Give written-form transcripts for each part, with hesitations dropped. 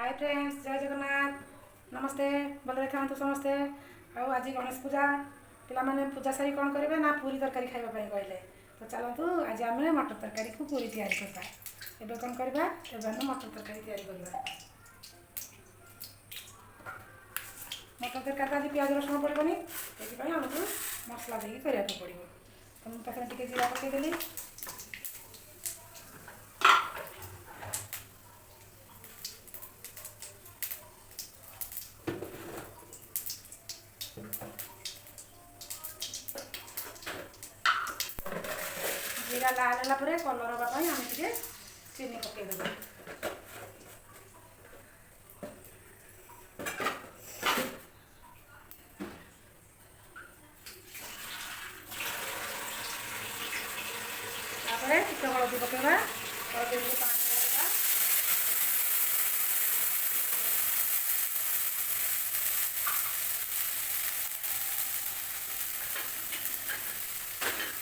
Hi friends, जय जगन्नाथ। नमस्ते, भलरे थांतु समस्ते। आज गणेश पूजा पिलामाने पूजा सारी कौन करेंगे ना पूरी तरकारी खाइबा कहले। तो चलतु आज आम मटर तरकारी को पूरी तैयारी करवा। एबे कौन करवा, एबे हम मटर तरकारी तैयारी करवा। मटर तरकारी आज प्याज रसुण पड़ोनी, ये आमको मसला देकी करने पड़ो। तो मुझे पाखे टे जीरा पकईदेली, जीरा लाल है कलर हाँपाई आम टे चीनी पकईदेव। टे हलदी पकईवा, हलदी पानी देवा।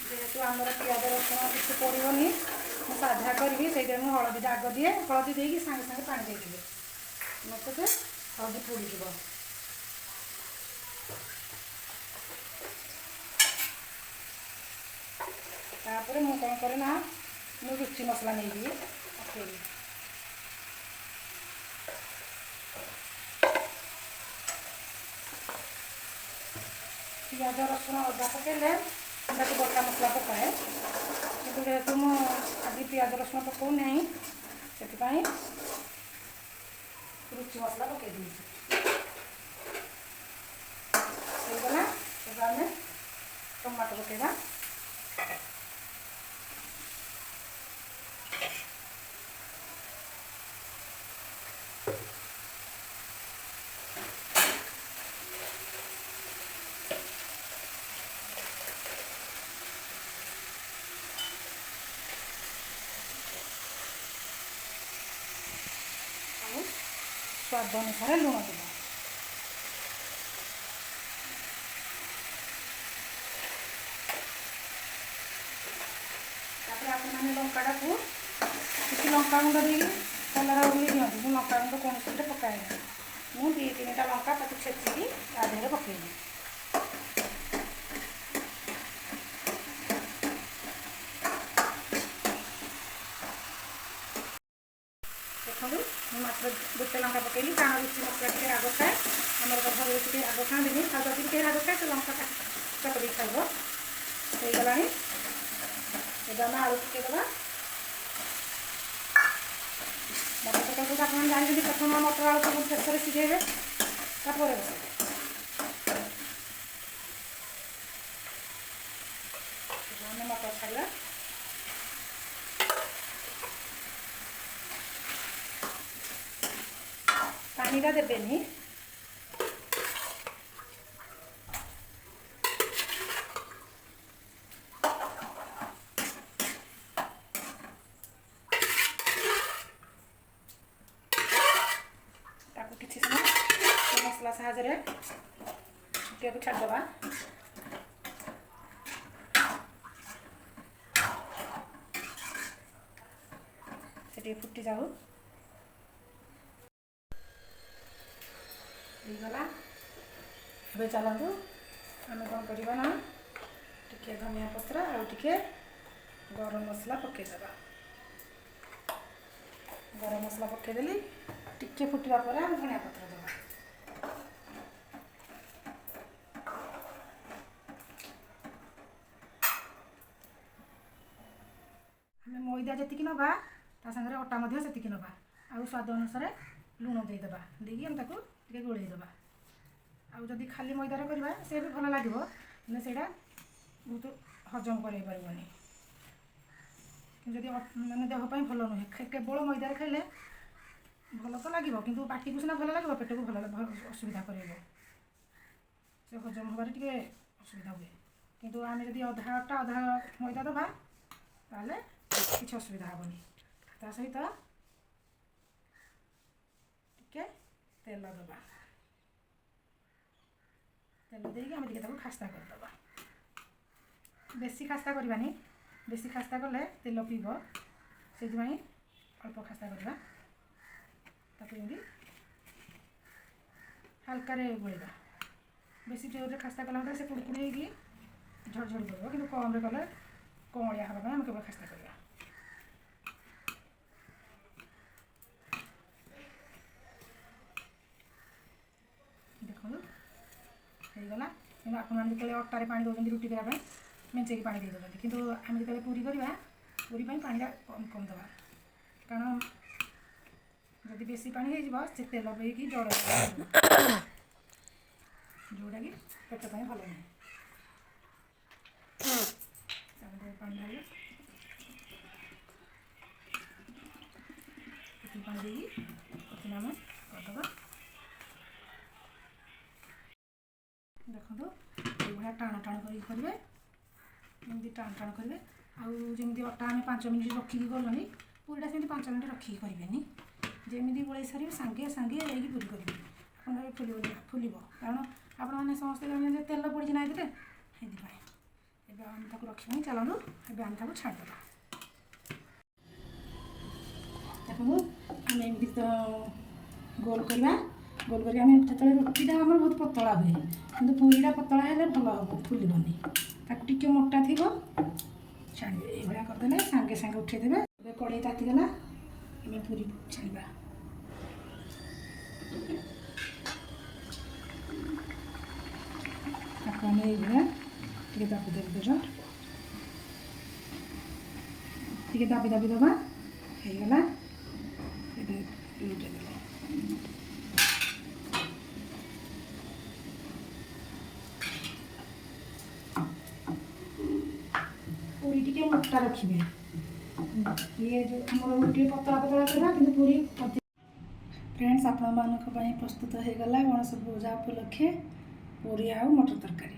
जेहेतु आमर प्याज रसुण किसी पड़ोनी, मुझे साधा करी से हलदी आग दिए, हलदी देकी सागे सागे पानी देदेवी, नचेत हलदी पोड़। तापर मुझे कौन करे ना रुचि मसला नहीं पकईबी। प्याज रसुण अदा पकईले बटा मसला पकाए, कि जेहेतु मुझे प्याज रसुण पकाऊना से रुचि मसला पकईदी होगा। आम टमाटो पकईवा, स्वाद अनुसार लुण देव। आपने लंका को किसी लंका गुंड दे कलर उल्ली दिखाँ, लंका गुंड कौन सी पकाए मुझे 2-3टा लंका छेचिकी आधे पकईली। देखो मात्र गोटे लंका पकईली, कारण रुचि मसला टे राग खाए। आम घर टे राग खाँदी, जदि टे राग खाए तो लंका चकड़ी खाइब। हो गला एवं आम आलू पकईदे। मटर तरकारी तो आप जानते प्रथम मटर आलू सब शेष सीझेबे, बसाइबे। आम मटर छाड़ा, पानीटा देवेनि। किसी समय मसला साहाଯ୍य टे छाड़देवा। से फुटी जाऊ गला। ए चलतु आम कौन करवा ना टे धनिया पत्र आउ टे गरम मसला पकईदे। गरम मसला पकईदेली, टिके फुटा पर आम धनिया पत्र देवा। आम मैदा जी नवा सागर अटा से नवा, आउ स्वाद अनुसार लुण देदेव, देकी आम टे गोलैदेवा। आदि खाली मैदार करवा से भी भल लगे, से बहुत हजम कर पारबनी। जदि मैंने देहपाई भल नुहे, केवल मैदार खाइले भल तो लगे कि पार्टी को सीना भल लगे, पेट को भल असुविधा कर हजम हबार टे असुविधा हुए। किंतु आम जब अधा अटा अधा मैदा दबा ताले किसी असुविधा हेनी। ता सहित टे तेल दबा, तेल देकी आम टे खास्ता करदे। बेसी खास्ता करवानी, बेसी खास्ता कले तेल पीब, से अल्प खास्ता करवा। ताकि ହାଲକାରେ ଗୋଳେଇବା। ବେଶୀ ଜୋରରେ ଖାସ୍ତା କଲା ଭିତରେ ସେ କୁଡ଼କୁଡ଼ି ହେଇକି ଝଡ଼ଝଡ଼ କରିବ, କିନ୍ତୁ କମ୍ରେ କଲେ କଅଁଳିଆ ହେବା ପାଇଁ ଆମେ କେବଳ ଖାସ୍ତା କରିବା। ଦେଖନ୍ତୁ ହେଇଗଲା। କିନ୍ତୁ ଆପଣମାନେ ଯେତେବେଳେ ଅଟାରେ ପାଣି ଦେଉଛନ୍ତି ରୁଟି କରିବା ପାଇଁ ମେଞ୍ଚେଇକି ପାଣି ଦେଇ ଦେଉଛନ୍ତି, କିନ୍ତୁ ଆମେ ଯେତେବେଳେ ପୁରୀ କରିବା ପୁରୀ ପାଇଁ ପାଣିଟା କମ୍ ଦେବା, କାରଣ ଯଦି ବେଶୀ ପାଣି ହେଇଯିବ ସେ ତେଲ ପେଇକି ଜଳ ଯେଉଁଟାକି ପେଟ ପାଇଁ ଭଲ ନାହିଁ। ପାଣି ଢାଳିବା, ଏତିକି ପାଣି ଦେଇକି ପ୍ରଥମେ ଆମେ କରିଦେବା। ଦେଖନ୍ତୁ ଏଇଭଳିଆ ଟାଣ ଟାଣ କରିକି କରିବେ, ଏମିତି ଟାଣ ଟାଣ କରିବେ। ଆଉ ଯେମିତି ଅଟା ଆମେ 5 ମିନିଟ୍ ରଖିକି ଗଲଣି, ପୁରୀଟା ସେମିତି 5 ମିନିଟ୍ ରଖିକି କରିବେନି। ଯେମିତି ଗୋଳେଇ ସାରିବେ ସାଙ୍ଗେ ସାଙ୍ଗେ ଯାଇକି ପୁରୀ କରିବେ, ଆପଣଙ୍କର ଫୁଲିବ। କାରଣ ଆପଣମାନେ ସମସ୍ତେ ଜାଣିବେ ଯେ ତେଲ ପଡ଼ିଛି ନା ଏଥିରେ, ସେଥିପାଇଁ। ଏବେ ଆମେ ତାକୁ ରଖିବାନି, ଚାଲନ୍ତୁ ଏବେ ଆମେ ତାକୁ ଛାଡ଼ିଦେବା। ଦେଖନ୍ତୁ ଆମେ ଏମିତି ତ ଗୋଲ କରିବା, ଗୋଲ କରି ଆମେ ଯେତେବେଳେ ରୁଟିଟା ଆମର ବହୁତ ପତଳା ହୁଏ, କିନ୍ତୁ ପୁରୀଟା ପତଳା ହେଲେ ଭଲ ହେବ, ଫୁଲିବନି। ତାକୁ ଟିକେ ମୋଟା ଥିବ ଛାଣିବେ, ଏଇଭଳିଆ କରିଦେଲେ ସାଙ୍ଗେ ସାଙ୍ଗେ ଉଠେଇଦେବେ। ଏବେ କଡ଼େଇ ତାତିଗଲା, ଆମେ ପୁରୀ ଛାଣିବା। ତାକୁ ଆମେ ଏଇଭଳିଆ ଟିକେ ଦାବି ଦାବି ଦେବା, ଟିକେ ଦାବି ଦାବି ଦେବା। ହେଇଗଲା, ଏବେ ଉଲଟେଇ ଦେବା। ପୁରୀ ଟିକେ ମୋଟା ରଖିବେ, ଇଏ ଯେଉଁ ଆମର ରୁଟି ପତଳା ପତଳା କରିବା, କିନ୍ତୁ ପୁରୀ ଫ୍ରେଣ୍ଡସ୍ ଆପଣମାନଙ୍କ ପାଇଁ ପ୍ରସ୍ତୁତ ହେଇଗଲା ଗଣେଶ ପୂଜା ଉପଲକ୍ଷେ ପୁରୀ ଆଉ ମଟର ତରକାରୀ।